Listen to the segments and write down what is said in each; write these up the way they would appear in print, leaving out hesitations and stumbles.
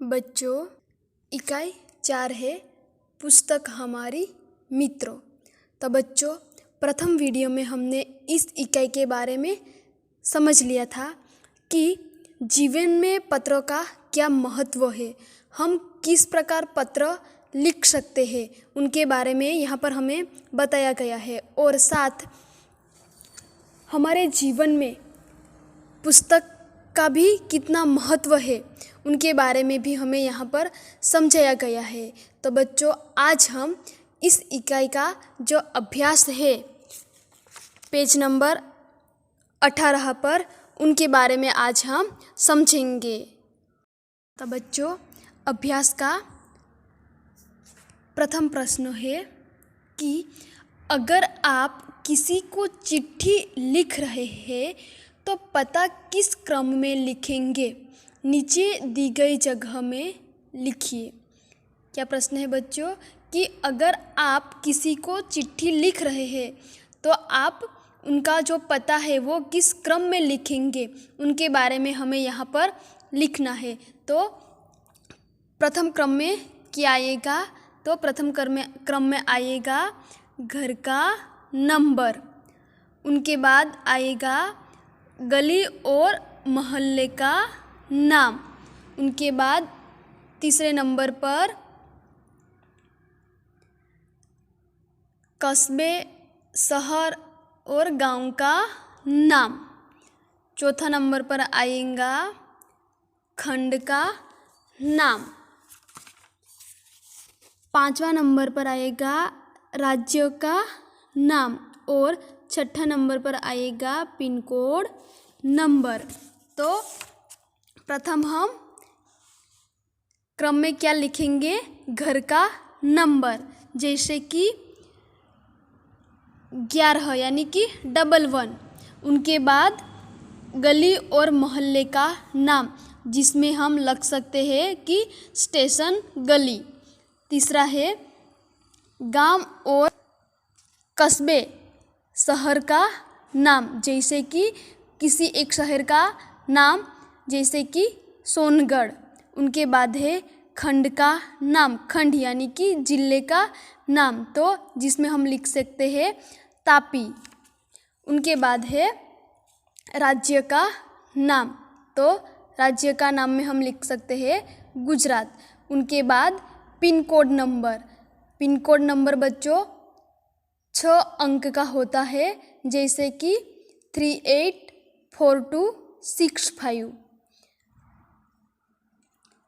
बच्चों, इकाई 4 है पुस्तक हमारी मित्रों। तो बच्चों, प्रथम वीडियो में हमने इस इकाई के बारे में समझ लिया था कि जीवन में पत्रों का क्या महत्व है, हम किस प्रकार पत्र लिख सकते हैं, उनके बारे में यहाँ पर हमें बताया गया है। और साथ हमारे जीवन में पुस्तक का भी कितना महत्व है, उनके बारे में भी हमें यहाँ पर समझाया गया है। तो बच्चों, आज हम इस इकाई का जो अभ्यास है पेज नंबर 18 पर, उनके बारे में आज हम समझेंगे। तो बच्चों, अभ्यास का प्रथम प्रश्न है कि अगर आप किसी को चिट्ठी लिख रहे हैं तो पता किस क्रम में लिखेंगे, नीचे दी गई जगह में लिखिए। क्या प्रश्न है बच्चों कि अगर आप किसी को चिट्ठी लिख रहे हैं तो आप उनका जो पता है वो किस क्रम में लिखेंगे, उनके बारे में हमें यहाँ पर लिखना है। तो प्रथम क्रम में क्या आएगा? तो प्रथम क्रम में आएगा घर का नंबर, उनके बाद आएगा गली और मोहल्ले का नाम, उनके बाद तीसरे नंबर पर कस्बे, शहर और गांव का नाम, चौथा नंबर पर आएगा खंड का नाम, पांचवा नंबर पर आएगा राज्य का नाम और छठा नंबर पर आएगा पिन कोड नंबर। तो प्रथम हम क्रम में क्या लिखेंगे? घर का नंबर, जैसे कि 11 यानी कि 11। उनके बाद गली और मोहल्ले का नाम, जिसमें हम लिख सकते हैं कि स्टेशन गली। तीसरा है गांव और कस्बे, शहर का नाम, जैसे कि किसी एक शहर का नाम, जैसे कि सोनगढ़। उनके बाद है खंड का नाम, खंड यानी कि जिले का नाम, तो जिसमें हम लिख सकते हैं तापी। उनके बाद है राज्य का नाम, तो राज्य का नाम में हम लिख सकते हैं गुजरात। उनके बाद pin code number, pin code number बच्चों 6 अंक का होता है, जैसे कि 384265।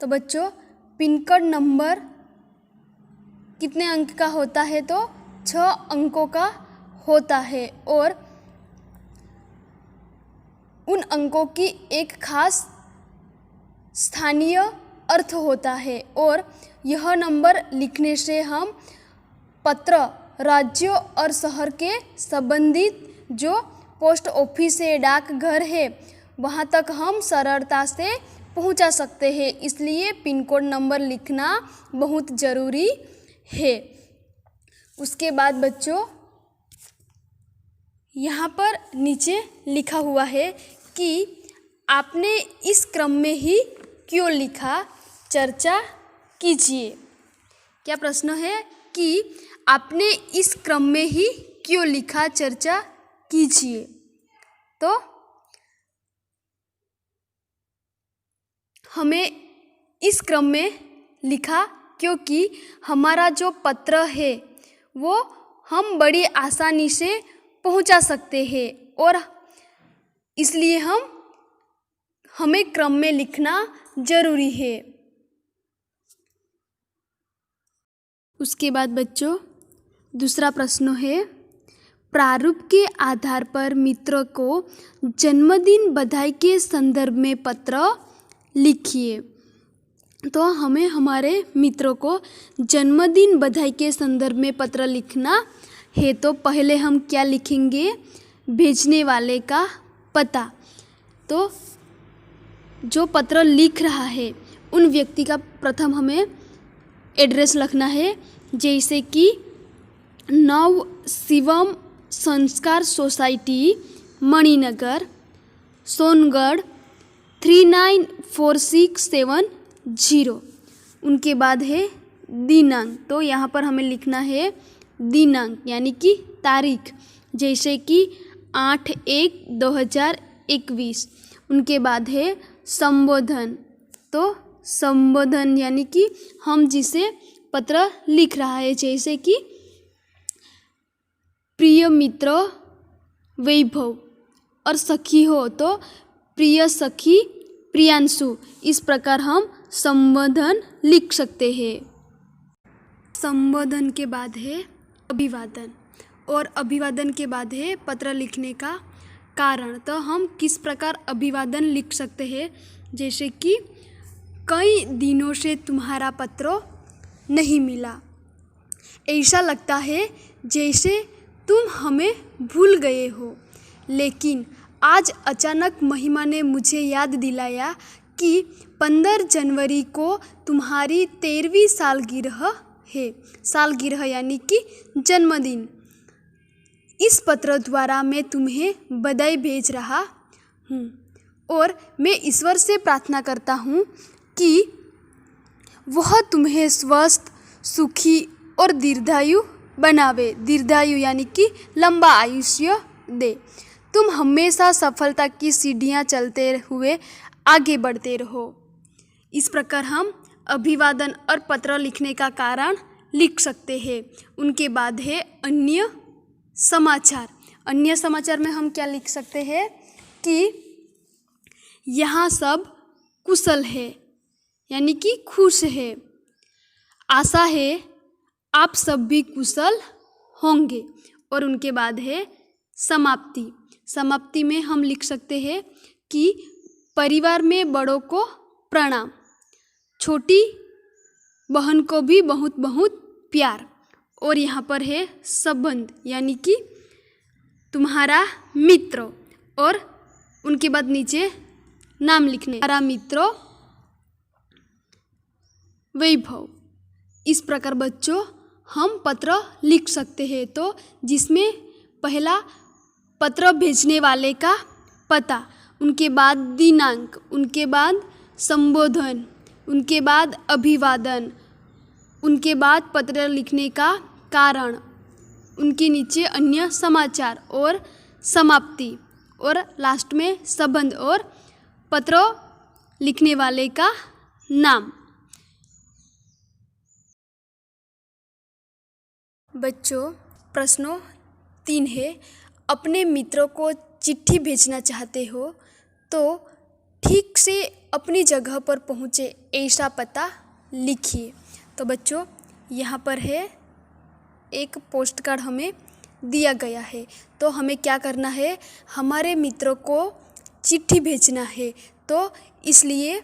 तो बच्चों, पिन कोड नंबर कितने अंक का होता है? तो 6 अंकों का होता है और उन अंकों की एक खास स्थानीय अर्थ होता है और यह नंबर लिखने से हम पत्र राज्य और शहर के संबंधित जो पोस्ट ऑफिस है, डाकघर है, वहाँ तक हम सरलता से पहुँचा सकते हैं। इसलिए पिन कोड नंबर लिखना बहुत ज़रूरी है। उसके बाद बच्चों, यहाँ पर नीचे लिखा हुआ है कि आपने इस क्रम में ही क्यों लिखा, चर्चा कीजिए। क्या प्रश्न है कि आपने इस क्रम में ही क्यों लिखा, चर्चा कीजिए। तो हमें इस क्रम में लिखा क्योंकि हमारा जो पत्र है वो हम बड़ी आसानी से पहुंचा सकते हैं और इसलिए हमें क्रम में लिखना ज़रूरी है। उसके बाद बच्चों, दूसरा प्रश्न है प्रारूप के आधार पर मित्र को जन्मदिन बधाई के संदर्भ में पत्र लिखिए। तो हमें हमारे मित्रों को जन्मदिन बधाई के संदर्भ में पत्र लिखना है। तो पहले हम क्या लिखेंगे? भेजने वाले का पता। तो जो पत्र लिख रहा है उन व्यक्ति का प्रथम हमें एड्रेस लिखना है, जैसे कि नव शिवम संस्कार सोसाइटी, मणिनगर, सोनगढ़ 394679 0। उनके बाद है दिनांक, तो यहाँ पर हमें लिखना है दिनांक यानी कि तारीख, जैसे कि 8/1/2021। उनके बाद है संबोधन, तो संबोधन यानी कि हम जिसे पत्र लिख रहा है, जैसे कि प्रिय मित्र वैभव, और सखी हो तो प्रिय सखी प्रियांशु। इस प्रकार हम संबोधन लिख सकते हैं। संबोधन के बाद है अभिवादन, और अभिवादन के बाद है पत्र लिखने का कारण। तो हम किस प्रकार अभिवादन लिख सकते हैं, जैसे कि कई दिनों से तुम्हारा पत्र नहीं मिला, ऐसा लगता है जैसे तुम हमें भूल गए हो, लेकिन आज अचानक महिमा ने मुझे याद दिलाया कि 15 जनवरी को तुम्हारी 13वीं सालगिरह है। सालगिरह यानी कि जन्मदिन। इस पत्र द्वारा मैं तुम्हें बधाई भेज रहा हूँ, और मैं ईश्वर से प्रार्थना करता हूँ कि वह तुम्हें स्वस्थ, सुखी और दीर्घायु बनावे। दीर्घायु यानी कि लंबा आयुष्य दे। तुम हमेशा सफलता की सीढ़ियाँ चलते हुए आगे बढ़ते रहो। इस प्रकार हम अभिवादन और पत्र लिखने का कारण लिख सकते हैं। उनके बाद है अन्य समाचार। अन्य समाचार में हम क्या लिख सकते हैं कि यहाँ सब कुशल है यानी कि खुश है। आशा है आप सब भी कुशल होंगे। और उनके बाद है समाप्ति। समाप्ति में हम लिख सकते हैं कि परिवार में बड़ों को प्रणाम, छोटी बहन को भी बहुत बहुत प्यार। और यहाँ पर है संबंध यानी कि तुम्हारा मित्र, और उनके बाद नीचे नाम लिखने, तुम्हारा मित्र वैभव। इस प्रकार बच्चों हम पत्र लिख सकते हैं। तो जिसमें पहला पत्र भेजने वाले का पता, उनके बाद दिनांक, उनके बाद संबोधन, उनके बाद अभिवादन, उनके बाद पत्र लिखने का कारण, उनके नीचे अन्य समाचार और समाप्ति, और लास्ट में संबंध और पत्र लिखने वाले का नाम। बच्चों प्रश्नों 3 है। अपने मित्रों को चिट्ठी भेजना चाहते हो तो ठीक से अपनी जगह पर पहुँचे ऐसा पता लिखिए। तो बच्चों यहाँ पर है एक पोस्ट कार्ड हमें दिया गया है, तो हमें क्या करना है, हमारे मित्रों को चिट्ठी भेजना है। तो इसलिए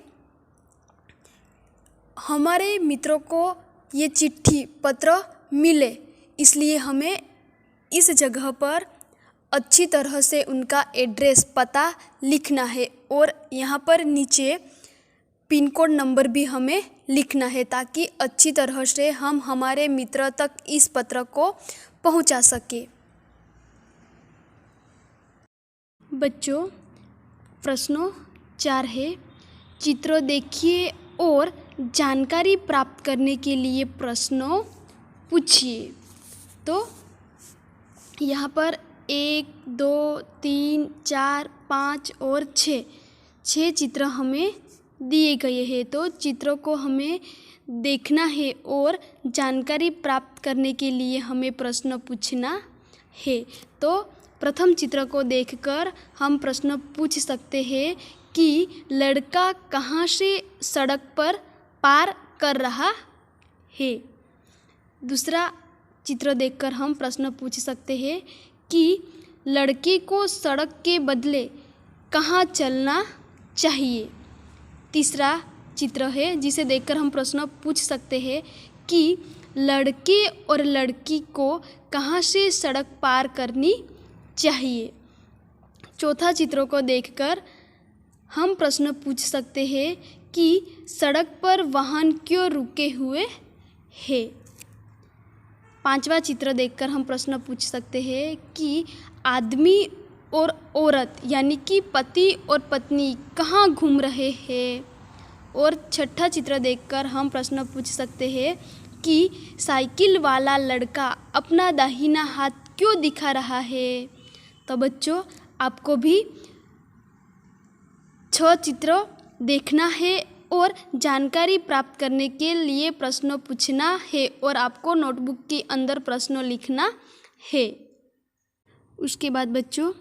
हमारे मित्रों को ये चिट्ठी पत्र मिले, इसलिए हमें इस जगह पर अच्छी तरह से उनका एड्रेस पता लिखना है, और यहाँ पर नीचे पिन कोड नंबर भी हमें लिखना है, ताकि अच्छी तरह से हम हमारे मित्र तक इस पत्र को पहुँचा सके। बच्चों प्रश्नों 4 है। चित्र देखिए और जानकारी प्राप्त करने के लिए प्रश्नों पूछिए। तो यहाँ पर 1, 2, 3, 4, 5 और 6 चित्र हमें दिए गए हैं। तो चित्रों को हमें देखना है और जानकारी प्राप्त करने के लिए हमें प्रश्न पूछना है। तो प्रथम चित्र को देखकर हम प्रश्न पूछ सकते हैं कि लड़का कहाँ से सड़क पर पार कर रहा है। दूसरा चित्र देखकर हम प्रश्न पूछ सकते हैं कि लड़के को सड़क के बदले कहाँ चलना चाहिए। तीसरा चित्र है जिसे देखकर हम प्रश्न पूछ सकते हैं कि लड़के और लड़की को कहाँ से सड़क पार करनी चाहिए। चौथा चित्र को देखकर हम प्रश्न पूछ सकते हैं कि सड़क पर वाहन क्यों रुके हुए हैं। पांचवा चित्र देखकर हम प्रश्न पूछ सकते हैं कि आदमी और औरत यानी कि पति और पत्नी कहाँ घूम रहे हैं। और छठा चित्र देखकर हम प्रश्न पूछ सकते हैं कि साइकिल वाला लड़का अपना दाहिना हाथ क्यों दिखा रहा है। तो बच्चों आपको भी 6 चित्र देखना है और जानकारी प्राप्त करने के लिए प्रश्न पूछना है और आपको नोटबुक के अंदर प्रश्न लिखना है। उसके बाद बच्चों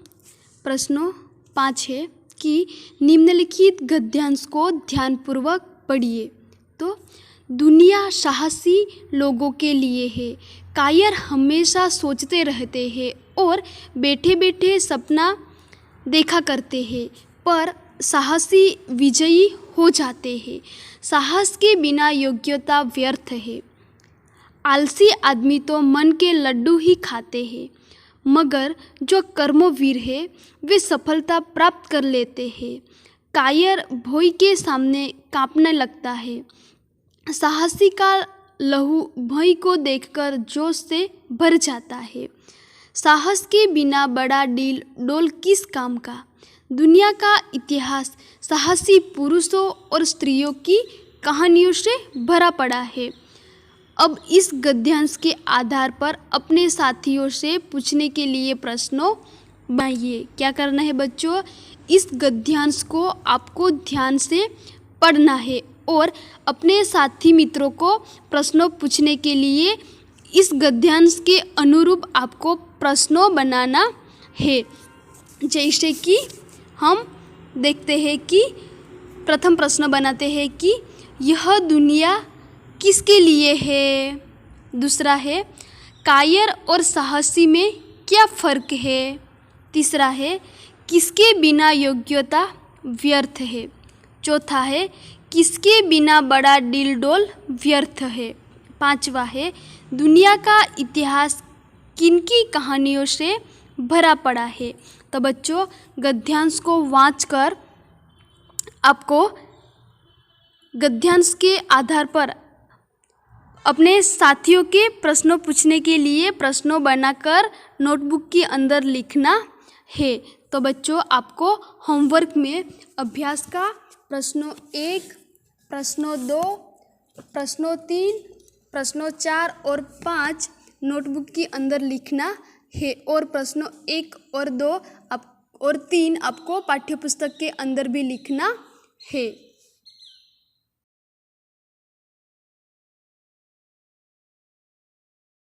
प्रश्न 5 है कि निम्नलिखित गद्यांश को ध्यानपूर्वक पढ़िए। तो दुनिया साहसी लोगों के लिए है। कायर हमेशा सोचते रहते हैं और बैठे बैठे सपना देखा करते हैं, पर साहसी विजयी हो जाते हैं। साहस के बिना योग्यता व्यर्थ है। आलसी आदमी तो मन के लड्डू ही खाते हैं, मगर जो कर्मवीर है वे सफलता प्राप्त कर लेते हैं। कायर भोई के सामने कांपने लगता है। साहसी का लहू भोई को देखकर जोश से भर जाता है। साहस के बिना बड़ा डोल किस काम का। दुनिया का इतिहास साहसी पुरुषों और स्त्रियों की कहानियों से भरा पड़ा है। अब इस गद्यांश के आधार पर अपने साथियों से पूछने के लिए प्रश्नों बनाइए। क्या करना है बच्चों, इस गद्यांश को आपको ध्यान से पढ़ना है और अपने साथी मित्रों को प्रश्नों पूछने के लिए इस गद्यांश के अनुरूप आपको प्रश्नों बनाना है। जैसे कि हम देखते हैं कि प्रथम प्रश्न बनाते हैं कि यह दुनिया किसके लिए है। दूसरा है कायर और साहसी में क्या फ़र्क है। तीसरा है किसके बिना योग्यता व्यर्थ है। चौथा है किसके बिना बड़ा डोल व्यर्थ है। पांचवा है दुनिया का इतिहास किनकी कहानियों से भरा पड़ा है। तो बच्चों गद्यांश को वांचकर आपको गद्यांश के आधार पर अपने साथियों के प्रश्नों पूछने के लिए प्रश्नों बनाकर नोटबुक के अंदर लिखना है। तो बच्चों आपको होमवर्क में अभ्यास का प्रश्नों 1, प्रश्नों 2, प्रश्नों 3, प्रश्नों 4 और 5 नोटबुक के अंदर लिखना है और प्रश्नों 1 और 2 और 3 आपको पाठ्यपुस्तक के अंदर भी लिखना है।